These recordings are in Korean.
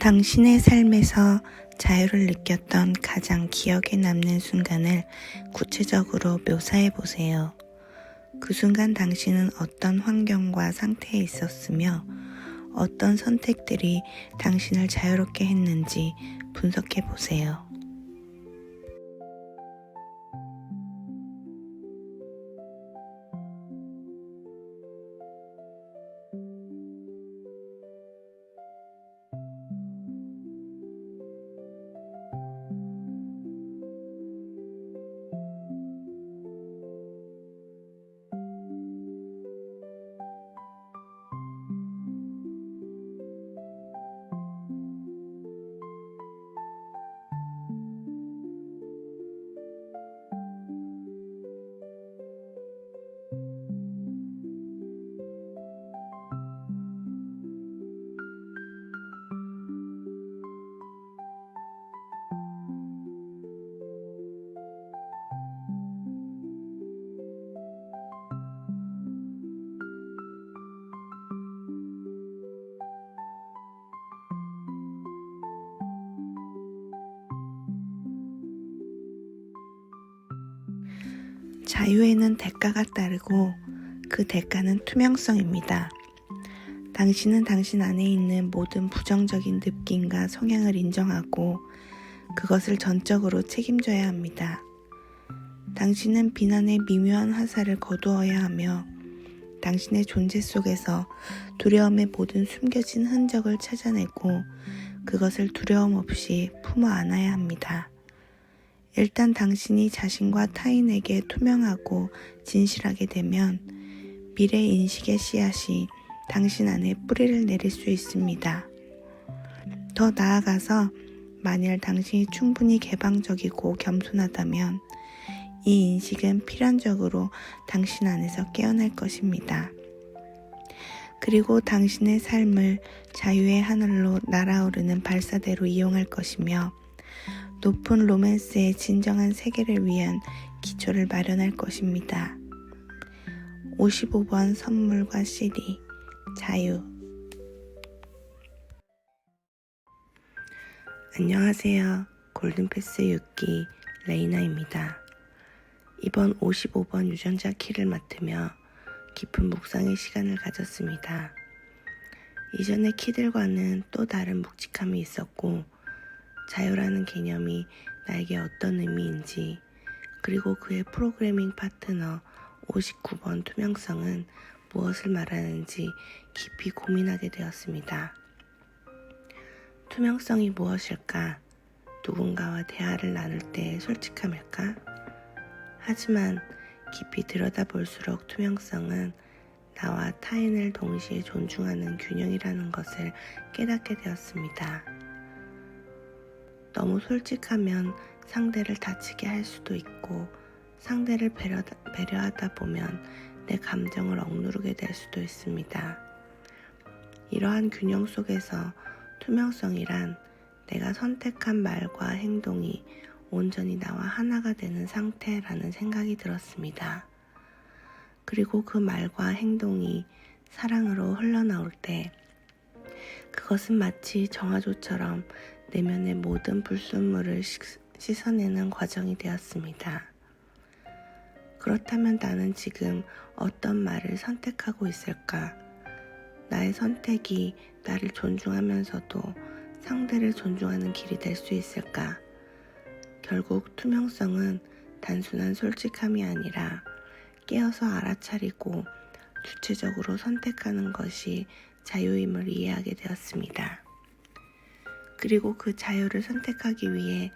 당신의 삶에서 자유를 느꼈던 가장 기억에 남는 순간을 구체적으로 묘사해 보세요. 그 순간 당신은 어떤 환경과 상태에 있었으며 어떤 선택들이 당신을 자유롭게 했는지 분석해 보세요. 자유에는 대가가 따르고 그 대가는 투명성입니다. 당신은 당신 안에 있는 모든 부정적인 느낌과 성향을 인정하고 그것을 전적으로 책임져야 합니다. 당신은 비난의 미묘한 화살을 거두어야 하며 당신의 존재 속에서 두려움의 모든 숨겨진 흔적을 찾아내고 그것을 두려움 없이 품어 안아야 합니다. 일단 당신이 자신과 타인에게 투명하고 진실하게 되면 미래 인식의 씨앗이 당신 안에 뿌리를 내릴 수 있습니다. 더 나아가서 만일 당신이 충분히 개방적이고 겸손하다면 이 인식은 필연적으로 당신 안에서 깨어날 것입니다. 그리고 당신의 삶을 자유의 하늘로 날아오르는 발사대로 이용할 것이며 높은 로맨스의 진정한 세계를 위한 기초를 마련할 것입니다. 55번 선물과 CD 자유. 안녕하세요. 골든패스 6기 레이나입니다. 이번 55번 유전자 키를 맡으며 깊은 묵상의 시간을 가졌습니다. 이전의 키들과는 또 다른 묵직함이 있었고 자유라는 개념이 나에게 어떤 의미인지 그리고 그의 프로그래밍 파트너 59번 투명성은 무엇을 말하는지 깊이 고민하게 되었습니다. 투명성이 무엇일까? 누군가와 대화를 나눌 때 솔직함일까? 하지만 깊이 들여다볼수록 투명성은 나와 타인을 동시에 존중하는 균형이라는 것을 깨닫게 되었습니다. 너무 솔직하면 상대를 다치게 할 수도 있고 상대를 배려하다 보면 내 감정을 억누르게 될 수도 있습니다. 이러한 균형 속에서 투명성이란 내가 선택한 말과 행동이 온전히 나와 하나가 되는 상태라는 생각이 들었습니다. 그리고 그 말과 행동이 사랑으로 흘러나올 때 그것은 마치 정화조처럼 내면의 모든 불순물을 씻어내는 과정이 되었습니다. 그렇다면 나는 지금 어떤 말을 선택하고 있을까? 나의 선택이 나를 존중하면서도 상대를 존중하는 길이 될 수 있을까? 결국 투명성은 단순한 솔직함이 아니라 깨어서 알아차리고 주체적으로 선택하는 것이 자유임을 이해하게 되었습니다. 그리고 그 자유를 선택하기 위해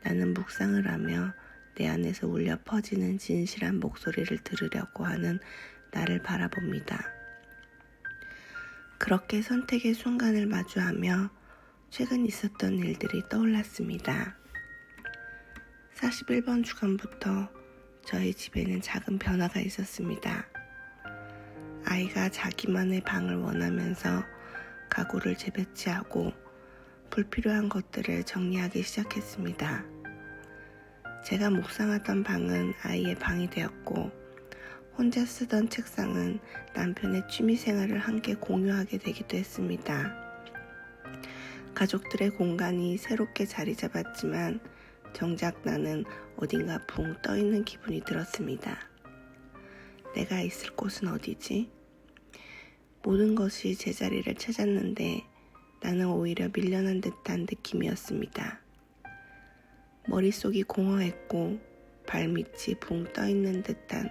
나는 묵상을 하며 내 안에서 울려 퍼지는 진실한 목소리를 들으려고 하는 나를 바라봅니다. 그렇게 선택의 순간을 마주하며 최근 있었던 일들이 떠올랐습니다. 41번 주간부터 저희 집에는 작은 변화가 있었습니다. 아이가 자기만의 방을 원하면서 가구를 재배치하고 불필요한 것들을 정리하기 시작했습니다. 제가 묵상하던 방은 아이의 방이 되었고 혼자 쓰던 책상은 남편의 취미생활을 함께 공유하게 되기도 했습니다. 가족들의 공간이 새롭게 자리 잡았지만 정작 나는 어딘가 붕 떠있는 기분이 들었습니다. 내가 있을 곳은 어디지? 모든 것이 제자리를 찾았는데 나는 오히려 밀려난 듯한 느낌이었습니다. 머릿속이 공허했고 발밑이 붕 떠있는 듯한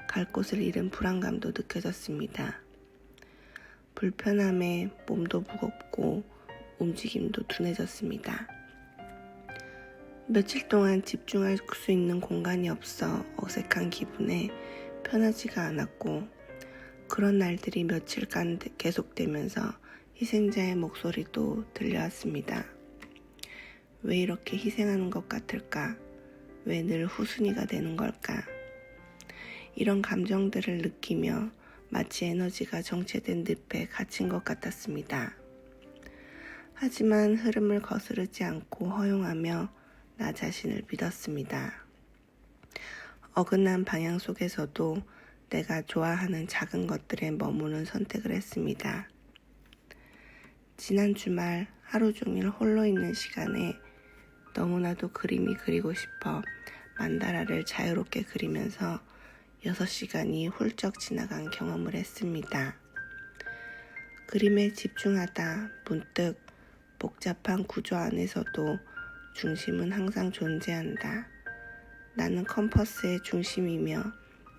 갈 곳을 잃은 불안감도 느껴졌습니다. 불편함에 몸도 무겁고 움직임도 둔해졌습니다. 며칠 동안 집중할 수 있는 공간이 없어 어색한 기분에 편하지가 않았고 그런 날들이 며칠간 계속되면서 희생자의 목소리도 들려왔습니다. 왜 이렇게 희생하는 것 같을까? 왜 늘 후순위가 되는 걸까? 이런 감정들을 느끼며 마치 에너지가 정체된 늪에 갇힌 것 같았습니다. 하지만 흐름을 거스르지 않고 허용하며 나 자신을 믿었습니다. 어긋난 방향 속에서도 내가 좋아하는 작은 것들에 머무는 선택을 했습니다. 지난 주말 하루 종일 홀로 있는 시간에 너무나도 그림이 그리고 싶어 만다라를 자유롭게 그리면서 6시간이 훌쩍 지나간 경험을 했습니다. 그림에 집중하다 문득 복잡한 구조 안에서도 중심은 항상 존재한다. 나는 컴퍼스의 중심이며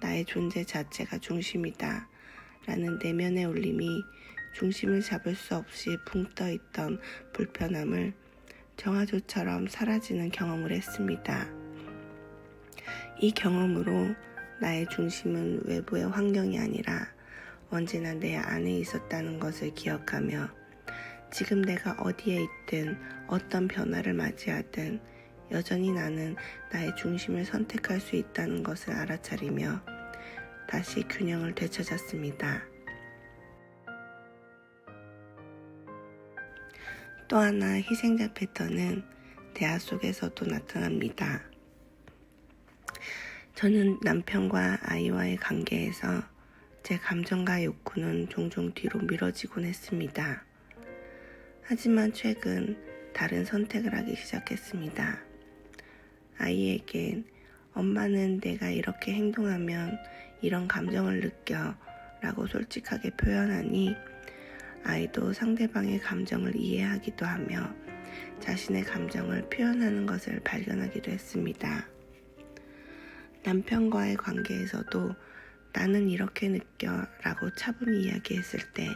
나의 존재 자체가 중심이다. 라는 내면의 울림이 중심을 잡을 수 없이 붕 떠있던 불편함을 정화조처럼 사라지는 경험을 했습니다. 이 경험으로 나의 중심은 외부의 환경이 아니라 언제나 내 안에 있었다는 것을 기억하며 지금 내가 어디에 있든 어떤 변화를 맞이하든 여전히 나는 나의 중심을 선택할 수 있다는 것을 알아차리며 다시 균형을 되찾았습니다. 또 하나 희생자 패턴은 대화 속에서도 나타납니다. 저는 남편과 아이와의 관계에서 제 감정과 욕구는 종종 뒤로 미뤄지곤 했습니다. 하지만 최근 다른 선택을 하기 시작했습니다. 아이에겐 엄마는 내가 이렇게 행동하면 이런 감정을 느껴 라고 솔직하게 표현하니 아이도 상대방의 감정을 이해하기도 하며 자신의 감정을 표현하는 것을 발견하기도 했습니다. 남편과의 관계에서도 나는 이렇게 느껴 라고 차분히 이야기했을 때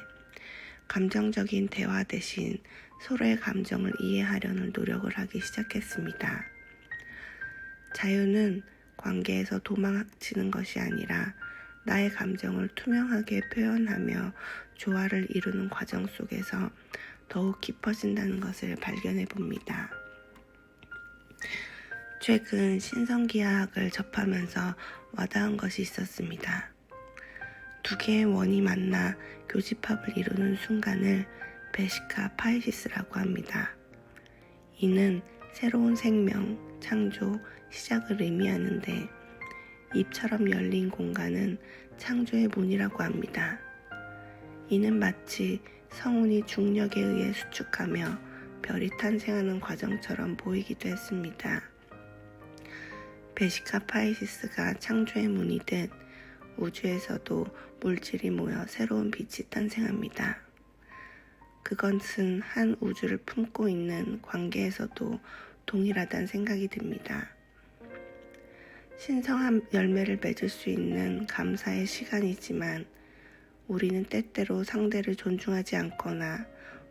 감정적인 대화 대신 서로의 감정을 이해하려는 노력을 하기 시작했습니다. 자유는 관계에서 도망치는 것이 아니라 나의 감정을 투명하게 표현하며 조화를 이루는 과정 속에서 더욱 깊어진다는 것을 발견해 봅니다. 최근 신성기하학을 접하면서 와닿은 것이 있었습니다. 두 개의 원이 만나 교집합을 이루는 순간을 베시카 파이시스라고 합니다. 이는 새로운 생명, 창조, 시작을 의미하는데 입처럼 열린 공간은 창조의 문이라고 합니다. 이는 마치 성운이 중력에 의해 수축하며 별이 탄생하는 과정처럼 보이기도 했습니다. 베시카 파이시스가 창조의 문이듯 우주에서도 물질이 모여 새로운 빛이 탄생합니다. 그것은 한 우주를 품고 있는 관계에서도 동일하다는 생각이 듭니다. 신성한 열매를 맺을 수 있는 감사의 시간이지만 우리는 때때로 상대를 존중하지 않거나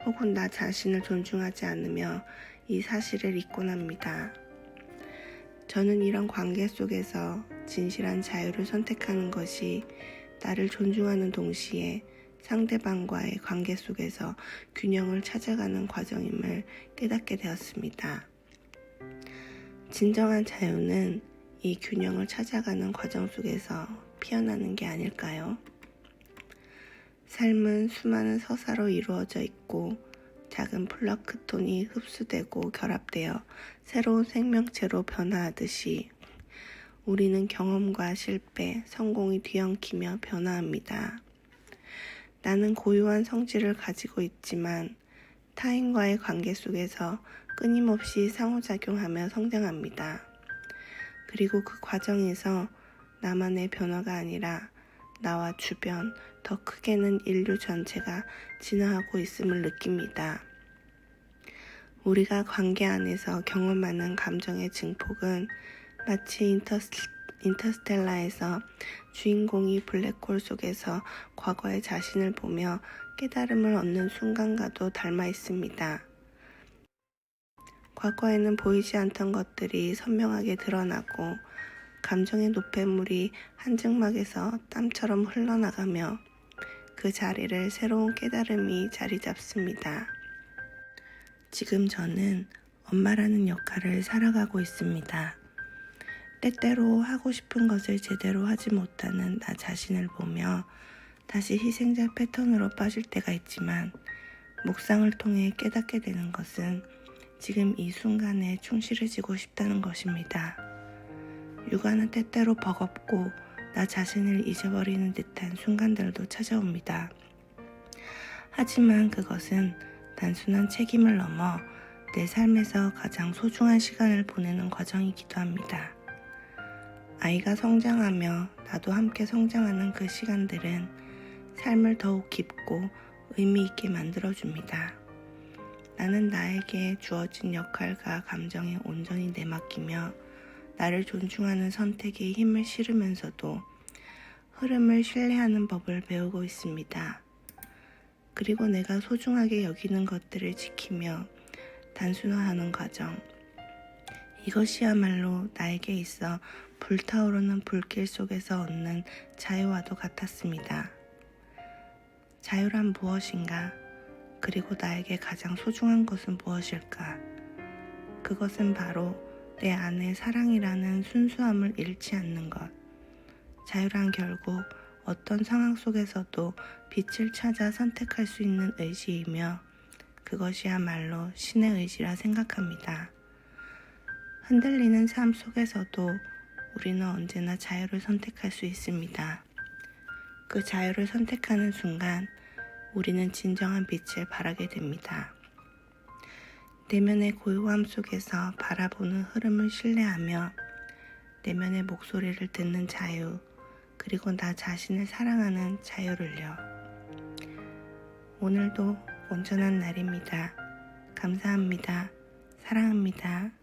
혹은 나 자신을 존중하지 않으며 이 사실을 잊곤 합니다. 저는 이런 관계 속에서 진실한 자유를 선택하는 것이 나를 존중하는 동시에 상대방과의 관계 속에서 균형을 찾아가는 과정임을 깨닫게 되었습니다. 진정한 자유는 이 균형을 찾아가는 과정 속에서 피어나는 게 아닐까요? 삶은 수많은 서사로 이루어져 있고 작은 플라크톤이 흡수되고 결합되어 새로운 생명체로 변화하듯이 우리는 경험과 실패, 성공이 뒤엉키며 변화합니다. 나는 고유한 성질을 가지고 있지만 타인과의 관계 속에서 끊임없이 상호작용하며 성장합니다. 그리고 그 과정에서 나만의 변화가 아니라 나와 주변, 더 크게는 인류 전체가 진화하고 있음을 느낍니다. 우리가 관계 안에서 경험하는 감정의 증폭은 마치 인터스텔라에서 주인공이 블랙홀 속에서 과거의 자신을 보며 깨달음을 얻는 순간과도 닮아 있습니다. 과거에는 보이지 않던 것들이 선명하게 드러나고 감정의 노폐물이 한 증막에서 땀처럼 흘러나가며 그 자리를 새로운 깨달음이 자리 잡습니다. 지금 저는 엄마라는 역할을 살아가고 있습니다. 때때로 하고 싶은 것을 제대로 하지 못하는 나 자신을 보며 다시 희생자 패턴으로 빠질 때가 있지만 묵상을 통해 깨닫게 되는 것은 지금 이 순간에 충실해지고 싶다는 것입니다. 육아는 때때로 버겁고 나 자신을 잊어버리는 듯한 순간들도 찾아옵니다. 하지만 그것은 단순한 책임을 넘어 내 삶에서 가장 소중한 시간을 보내는 과정이기도 합니다. 아이가 성장하며 나도 함께 성장하는 그 시간들은 삶을 더욱 깊고 의미 있게 만들어줍니다. 나는 나에게 주어진 역할과 감정에 온전히 내맡기며 나를 존중하는 선택에 힘을 실으면서도 흐름을 신뢰하는 법을 배우고 있습니다. 그리고 내가 소중하게 여기는 것들을 지키며 단순화하는 과정. 이것이야말로 나에게 있어 불타오르는 불길 속에서 얻는 자유와도 같았습니다. 자유란 무엇인가? 그리고 나에게 가장 소중한 것은 무엇일까? 그것은 바로 내 안에 사랑이라는 순수함을 잃지 않는 것. 자유란 결국 어떤 상황 속에서도 빛을 찾아 선택할 수 있는 의지이며 그것이야말로 신의 의지라 생각합니다. 흔들리는 삶 속에서도 우리는 언제나 자유를 선택할 수 있습니다. 그 자유를 선택하는 순간 우리는 진정한 빛을 발하게 됩니다. 내면의 고요함 속에서 바라보는 흐름을 신뢰하며 내면의 목소리를 듣는 자유, 그리고 나 자신을 사랑하는 자유를요. 오늘도 온전한 날입니다. 감사합니다. 사랑합니다.